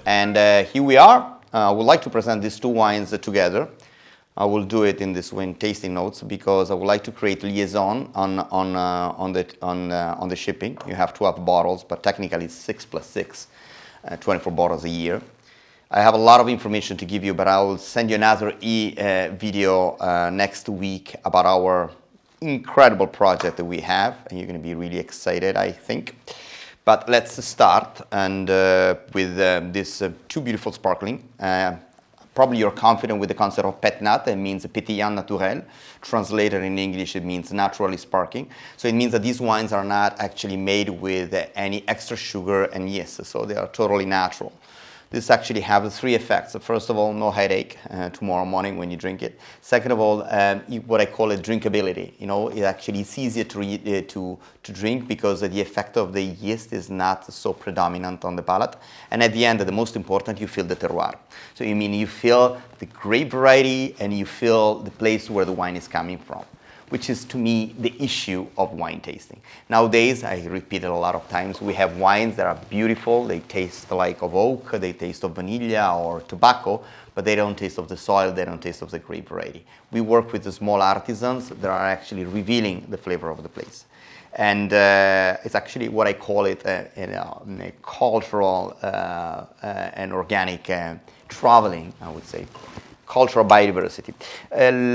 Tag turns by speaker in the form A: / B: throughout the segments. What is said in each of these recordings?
A: And here we are. I would like to present these two wines together. I will do it in this wine tasting notes because I would like to create liaison on the shipping. You have 12 bottles, but technically it's 6 plus 6, 24 bottles a year. I have a lot of information to give you, but I will send you another video next week about our incredible project that we have, and you're going to be really excited, I think. But let's start and with these two beautiful sparkling. Probably you're confident with the concept of pet nat. It means pétillant naturel. Translated in English, it means naturally sparkling. So it means that these wines are not actually made with any extra sugar and yeast, so they are totally natural. This actually has three effects. First of all, no headache tomorrow morning when you drink it. Second of all, what I call it drinkability. You know, it actually is easier to drink because the effect of the yeast is not so predominant on the palate. And at the end, the most important, you feel the terroir. So you mean you feel the grape variety and you feel the place where the wine is coming from, which is to me the issue of wine tasting. Nowadays, I repeat it a lot of times, we have wines that are beautiful, they taste like of oak, they taste of vanilla or tobacco, but they don't taste of the soil, they don't taste of the grape variety. We work with the small artisans that are actually revealing the flavor of the place. And it's actually what I call it a cultural and organic traveling, I would say. Cultural biodiversity.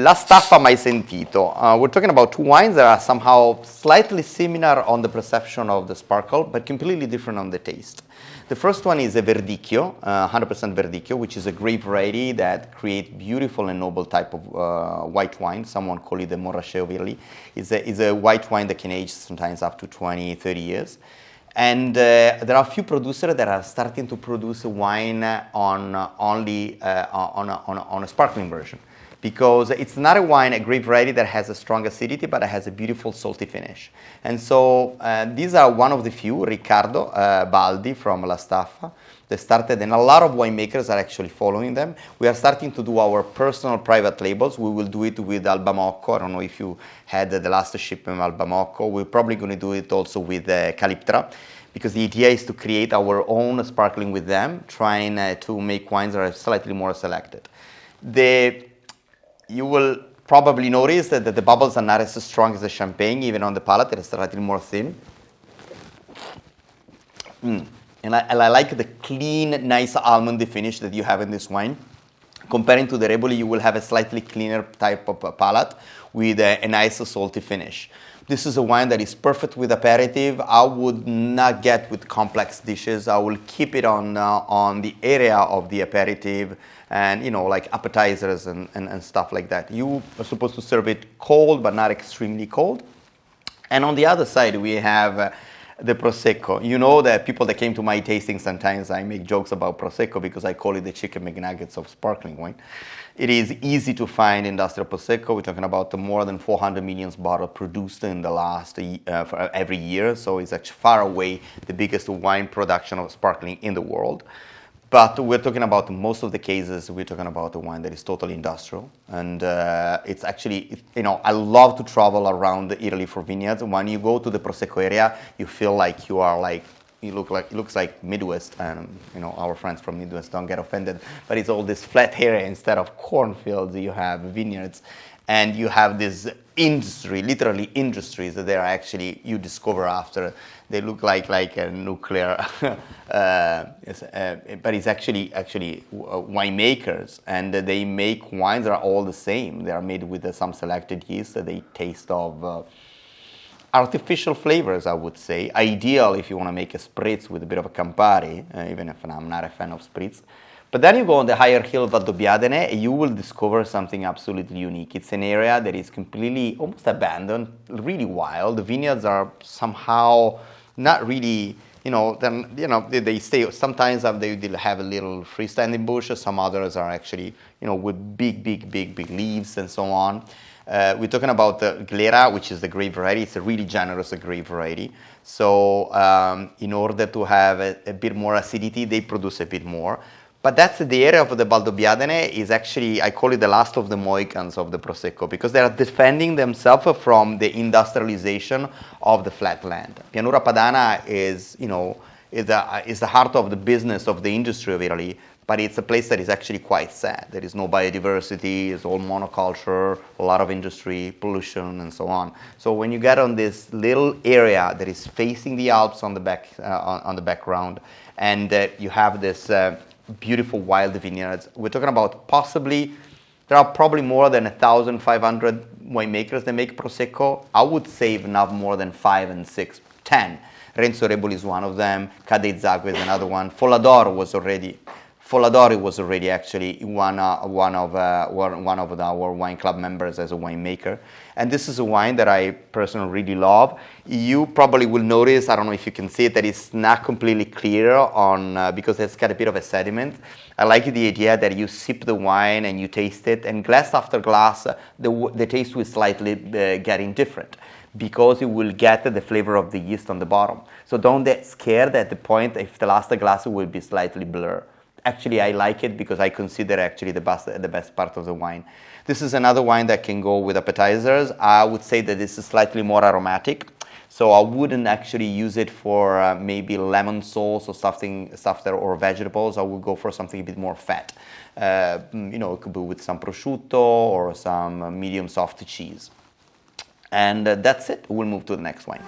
A: La Staffa, Mai Sentito. We're talking about two wines that are somehow slightly similar on the perception of the sparkle, but completely different on the taste. The first one is a Verdicchio, 100% Verdicchio, which is a grape variety that creates beautiful and noble type of white wine. Someone call it the Morasceovili. It's a white wine that can age sometimes up to 20, 30 years. And there are a few producers that are starting to produce wine on a sparkling version, because it's not a wine, a grape variety that has a strong acidity, but it has a beautiful salty finish. And so these are one of the few, Riccardo Baldi from La Staffa. They started, and a lot of winemakers are actually following them. We are starting to do our personal private labels. We will do it with Albamocco. I don't know if you had the last shipment of Albamocco. We're probably going to do it also with Caliptra, because the idea is to create our own sparkling with them, trying to make wines that are slightly more selected. You will probably notice that the bubbles are not as strong as the champagne, even on the palate. It is slightly more thin. And I like the clean, nice almondy finish that you have in this wine. Comparing to the Rebuli, you will have a slightly cleaner type of palate with a nice salty finish. This is a wine that is perfect with aperitif. I would not get with complex dishes. I will keep it on the area of the aperitif and, you know, like appetizers and stuff like that. You are supposed to serve it cold, but not extremely cold. And on the other side, we have the Prosecco. You know that people that came to my tasting, sometimes I make jokes about Prosecco because I call it the chicken McNuggets of sparkling wine. It is easy to find industrial Prosecco. We're talking about more than 400 million bottles produced in the last for every year. So it's actually far away the biggest wine production of sparkling in the world. But we're talking about most of the cases, we're talking about a wine that is totally industrial. And it's actually, you know, I love to travel around Italy for vineyards. When you go to the Prosecco area, you feel like you are like, it looks like Midwest. And, you know, our friends from Midwest don't get offended. But it's all this flat area instead of cornfields. You have vineyards. And you have this industry, literally industries that they are actually, you discover after. They look like a nuclear, but it's actually winemakers, and they make wines that are all the same. They are made with some selected yeast that they taste of artificial flavors, I would say. Ideal if you want to make a spritz with a bit of a Campari, even if I'm not a fan of spritz. But then you go on the higher hill of Valdobbiadene, and you will discover something absolutely unique. It's an area that is completely, almost abandoned, really wild. The vineyards are somehow not really, they stay, sometimes they have a little freestanding bushes, some others are actually, with big leaves and so on. We're talking about the Glera, which is the grape variety. It's a really generous grape variety. So in order to have a bit more acidity, they produce a bit more. But that's the area of the Valdobbiadene is actually, I call it the last of the Mohicans of the Prosecco, because they are defending themselves from the industrialization of the flat land. Pianura Padana is, is the heart of the business of the industry of Italy, but it's a place that is actually quite sad. There is no biodiversity, it's all monoculture, a lot of industry, pollution, and so on. So when you get on this little area that is facing the Alps on the background, and you have this beautiful wild vineyards, we're talking about there are probably more than 1,500 winemakers that make Prosecco. I would say not more than 5 and 6, 10. Renzo Rebuli is one of them. Cadezzago is another one. Folladoro was already actually one of our wine club members as a winemaker. And this is a wine that I personally really love. You probably will notice, I don't know if you can see it, that it's not completely clear because it's got a bit of a sediment. I like the idea that you sip the wine and you taste it, and glass after glass, the taste will slightly getting different, because you will get the flavor of the yeast on the bottom. So don't get scared at the point if the last glass will be slightly blurred. Actually, I like it because I consider actually the best part of the wine. This is another wine that can go with appetizers. I would say that this is slightly more aromatic, so I wouldn't actually use it for maybe lemon sauce or stuff or vegetables. I would go for something a bit more fat. It could be with some prosciutto or some medium soft cheese. And that's it. We'll move to the next wine.